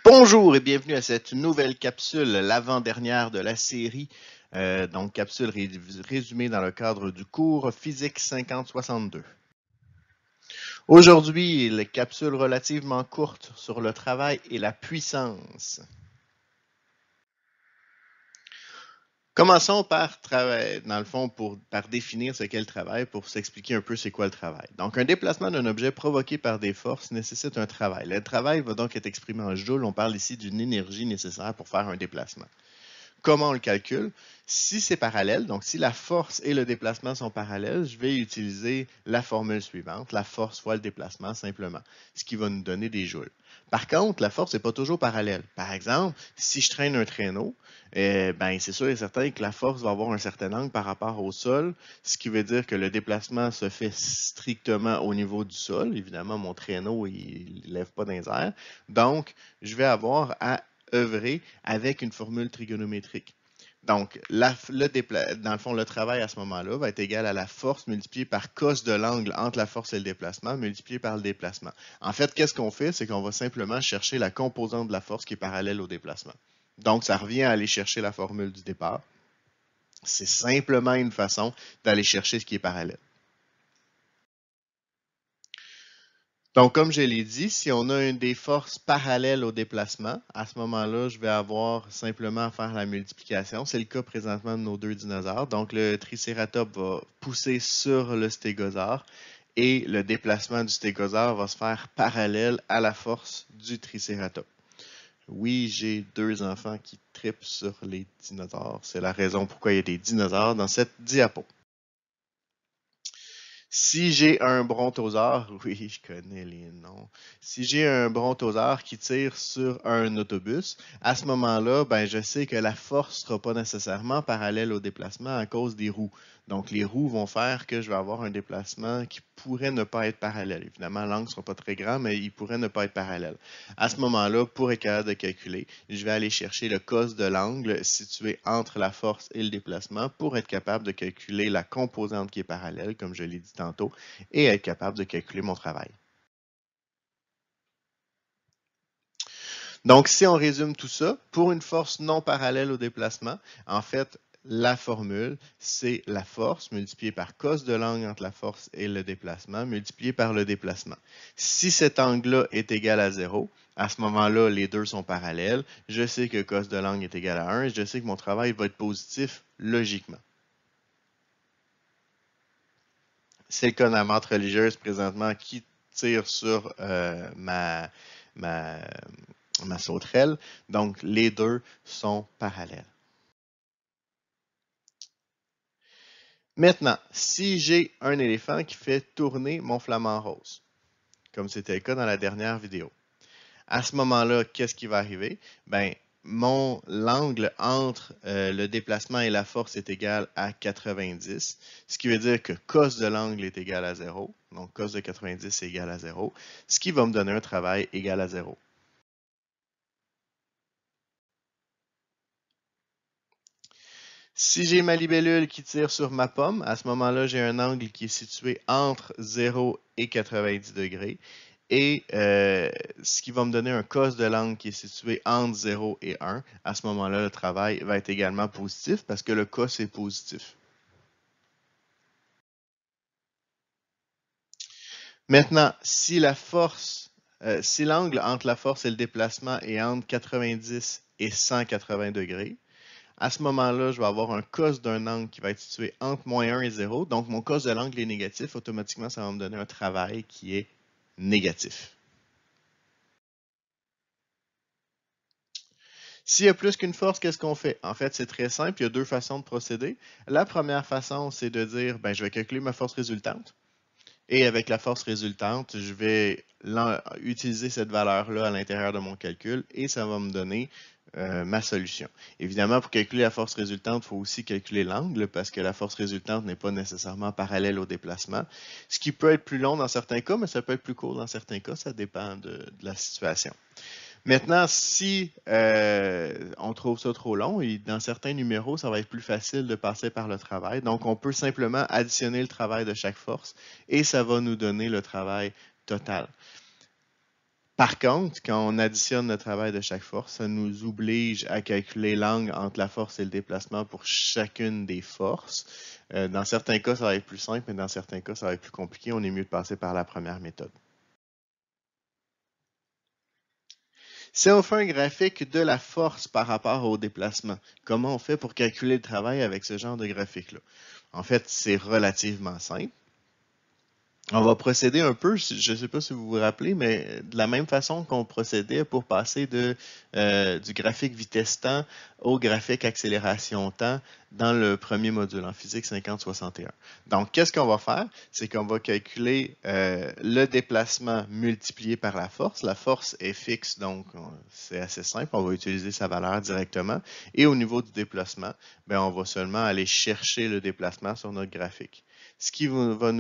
Bonjour et bienvenue à cette nouvelle capsule, l'avant-dernière de la série. Donc, capsule résumée dans le cadre du cours Physique 5062. Aujourd'hui, les capsules relativement courtes sur le travail et la puissance. Commençons par dans le fond, par définir ce qu'est le travail, pour s'expliquer un peu c'est quoi le travail. Donc, un déplacement d'un objet provoqué par des forces nécessite un travail. Le travail va donc être exprimé en joules. On parle ici d'une énergie nécessaire pour faire un déplacement. Comment on le calcule? Si c'est parallèle, donc si la force et le déplacement sont parallèles, je vais utiliser la formule suivante, la force fois le déplacement simplement, ce qui va nous donner des joules. Par contre, la force n'est pas toujours parallèle. Par exemple, si je traîne un traîneau, c'est sûr et certain que la force va avoir un certain angle par rapport au sol, ce qui veut dire que le déplacement se fait strictement au niveau du sol. Évidemment, mon traîneau, il ne lève pas dans les airs. Donc, je vais avoir à œuvrer avec une formule trigonométrique. Donc, dans le fond, le travail à ce moment-là va être égal à la force multipliée par cos de l'angle entre la force et le déplacement, multiplié par le déplacement. En fait, qu'est-ce qu'on fait? C'est qu'on va simplement chercher la composante de la force qui est parallèle au déplacement. Donc, ça revient à aller chercher la formule du départ. C'est simplement une façon d'aller chercher ce qui est parallèle. Donc, comme je l'ai dit, si on a une des forces parallèles au déplacement, à ce moment-là, je vais avoir simplement à faire la multiplication. C'est le cas présentement de nos deux dinosaures. Donc, le tricératops va pousser sur le stégosaure et le déplacement du stégosaure va se faire parallèle à la force du tricératops. Oui, j'ai deux enfants qui tripent sur les dinosaures. C'est la raison pourquoi il y a des dinosaures dans cette diapo. Si j'ai un brontosaure, oui, je connais les noms. Si j'ai un brontosaure qui tire sur un autobus, à ce moment-là, je sais que la force ne sera pas nécessairement parallèle au déplacement à cause des roues. Donc, les roues vont faire que je vais avoir un déplacement qui pourrait ne pas être parallèle. Évidemment, l'angle ne sera pas très grand, mais il pourrait ne pas être parallèle. À ce moment-là, pour être capable de calculer, je vais aller chercher le cos de l'angle situé entre la force et le déplacement pour être capable de calculer la composante qui est parallèle, comme je l'ai dit tantôt, et être capable de calculer mon travail. Donc, si on résume tout ça, pour une force non parallèle au déplacement, en fait, la formule, c'est la force multipliée par cos de l'angle entre la force et le déplacement, multiplié par le déplacement. Si cet angle-là est égal à 0, à ce moment-là, les deux sont parallèles. Je sais que cos de l'angle est égal à 1 et je sais que mon travail va être positif logiquement. C'est le cas de la menthe religieuse présentement qui tire sur ma sauterelle. Donc, les deux sont parallèles. Maintenant, si j'ai un éléphant qui fait tourner mon flamant rose, comme c'était le cas dans la dernière vidéo, à ce moment-là, qu'est-ce qui va arriver? L'angle entre le déplacement et la force est égal à 90, ce qui veut dire que cos de l'angle est égal à 0. Donc, cos de 90 est égal à 0, ce qui va me donner un travail égal à 0. Si j'ai ma libellule qui tire sur ma pomme, à ce moment-là, j'ai un angle qui est situé entre 0 et 90 degrés. Et ce qui va me donner un cos de l'angle qui est situé entre 0 et 1. À ce moment-là, le travail va être également positif parce que le cos est positif. Maintenant, si l'angle entre la force et le déplacement est entre 90 et 180 degrés, à ce moment-là, je vais avoir un cos d'un angle qui va être situé entre moins 1 et 0. Donc, mon cos de l'angle est négatif. Automatiquement, ça va me donner un travail qui est négatif. S'il y a plus qu'une force, qu'est-ce qu'on fait? En fait, c'est très simple. Il y a deux façons de procéder. La première façon, c'est de dire, je vais calculer ma force résultante. Et avec la force résultante, je vais utiliser cette valeur-là à l'intérieur de mon calcul et ça va me donner ma solution. Évidemment, pour calculer la force résultante, il faut aussi calculer l'angle parce que la force résultante n'est pas nécessairement parallèle au déplacement. Ce qui peut être plus long dans certains cas, mais ça peut être plus court dans certains cas. Ça dépend de la situation. Maintenant, si on trouve ça trop long, et dans certains numéros, ça va être plus facile de passer par le travail. Donc, on peut simplement additionner le travail de chaque force et ça va nous donner le travail total. Par contre, quand on additionne le travail de chaque force, ça nous oblige à calculer l'angle entre la force et le déplacement pour chacune des forces. Dans certains cas, ça va être plus simple, mais dans certains cas, ça va être plus compliqué. On est mieux de passer par la première méthode. Si on fait un graphique de la force par rapport au déplacement, comment on fait pour calculer le travail avec ce genre de graphique-là? En fait, c'est relativement simple. On va procéder un peu, je ne sais pas si vous vous rappelez, mais de la même façon qu'on procédait pour passer du graphique vitesse-temps au graphique accélération-temps dans le premier module en physique 5061. Donc, qu'est-ce qu'on va faire? C'est qu'on va calculer le déplacement multiplié par la force. La force est fixe, donc c'est assez simple. On va utiliser sa valeur directement. Et au niveau du déplacement, ben, on va seulement aller chercher le déplacement sur notre graphique. Ce qui va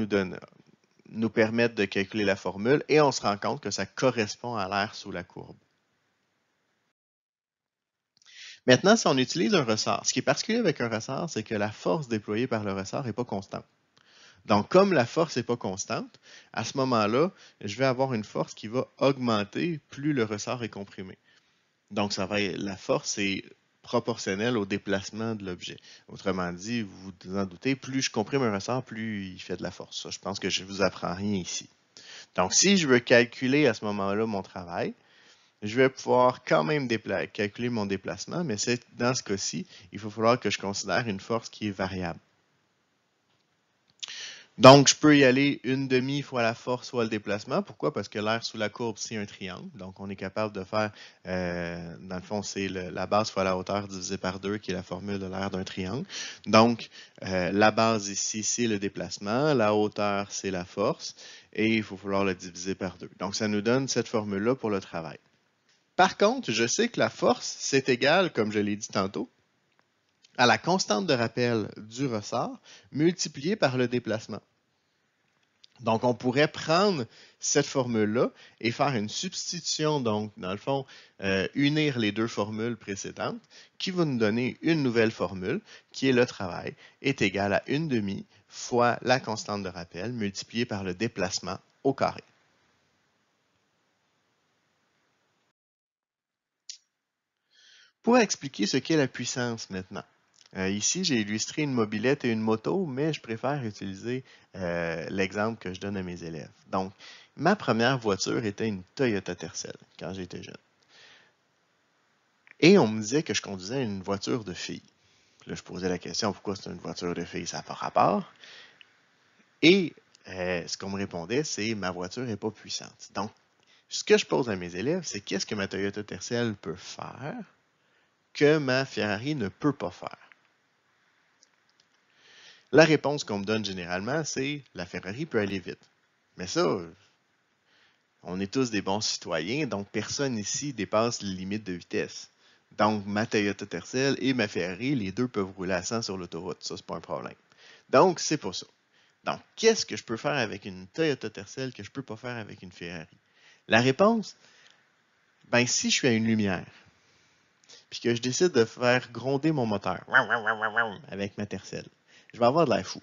nous permettre de calculer la formule et on se rend compte que ça correspond à l'air sous la courbe. Maintenant, si on utilise un ressort, ce qui est particulier avec un ressort, c'est que la force déployée par le ressort n'est pas constante. Donc, comme la force n'est pas constante, à ce moment-là, je vais avoir une force qui va augmenter plus le ressort est comprimé. Donc, la force est proportionnelle au déplacement de l'objet. Autrement dit, vous vous en doutez, plus je comprime un ressort, plus il fait de la force. Ça, je pense que je ne vous apprends rien ici. Donc, si je veux calculer à ce moment-là mon travail, je vais pouvoir quand même calculer mon déplacement, mais dans ce cas-ci, il va falloir que je considère une force qui est variable. Donc, je peux y aller une demi fois la force fois le déplacement. Pourquoi? Parce que l'air sous la courbe, c'est un triangle. Donc, on est capable de faire, dans le fond, c'est la base fois la hauteur divisé par 2, qui est la formule de l'air d'un triangle. Donc, la base ici, c'est le déplacement. La hauteur, c'est la force. Et il faut falloir le diviser par 2. Donc, ça nous donne cette formule-là pour le travail. Par contre, je sais que la force, c'est égal, comme je l'ai dit tantôt, à la constante de rappel du ressort multipliée par le déplacement. Donc, on pourrait prendre cette formule-là et faire une substitution, donc, dans le fond, unir les deux formules précédentes, qui va nous donner une nouvelle formule, qui est le travail, est égal à 1/2 fois la constante de rappel multipliée par le déplacement au carré. Pour expliquer ce qu'est la puissance maintenant, ici, j'ai illustré une mobilette et une moto, mais je préfère utiliser l'exemple que je donne à mes élèves. Donc, ma première voiture était une Toyota Tercel quand j'étais jeune. Et on me disait que je conduisais une voiture de fille. Là, je posais la question, pourquoi c'est une voiture de fille? Ça n'a pas rapport. Et ce qu'on me répondait, c'est ma voiture n'est pas puissante. Donc, ce que je pose à mes élèves, c'est qu'est-ce que ma Toyota Tercel peut faire que ma Ferrari ne peut pas faire? La réponse qu'on me donne généralement, c'est la Ferrari peut aller vite. Mais ça, on est tous des bons citoyens, donc personne ici dépasse les limites de vitesse. Donc, ma Toyota Tercel et ma Ferrari, les deux peuvent rouler à 100 sur l'autoroute. Ça, c'est pas un problème. Donc, c'est pour ça. Donc, qu'est-ce que je peux faire avec une Toyota Tercel que je ne peux pas faire avec une Ferrari? La réponse, ben, si je suis à une lumière, puis que je décide de faire gronder mon moteur avec ma Tercel, je vais avoir de l'air fou.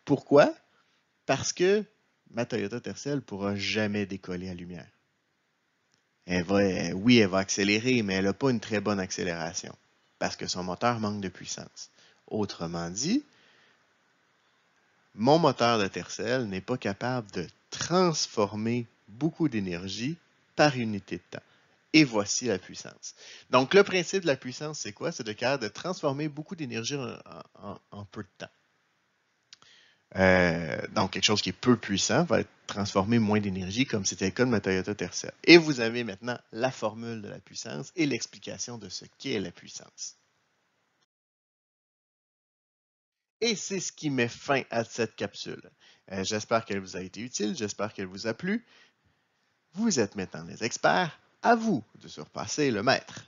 Pourquoi? Parce que ma Toyota Tercel ne pourra jamais décoller à lumière. Oui, elle va accélérer, mais elle n'a pas une très bonne accélération parce que son moteur manque de puissance. Autrement dit, mon moteur de Tercel n'est pas capable de transformer beaucoup d'énergie par unité de temps. Et voici la puissance. Donc, le principe de la puissance, c'est quoi? C'est de capable de transformer beaucoup d'énergie en peu de temps. Donc, quelque chose qui est peu puissant va transformer moins d'énergie, comme c'était le cas de ma Toyota Tercel. Et vous avez maintenant la formule de la puissance et l'explication de ce qu'est la puissance. Et c'est ce qui met fin à cette capsule. J'espère qu'elle vous a été utile, j'espère qu'elle vous a plu. Vous êtes maintenant les experts, à vous de surpasser le maître.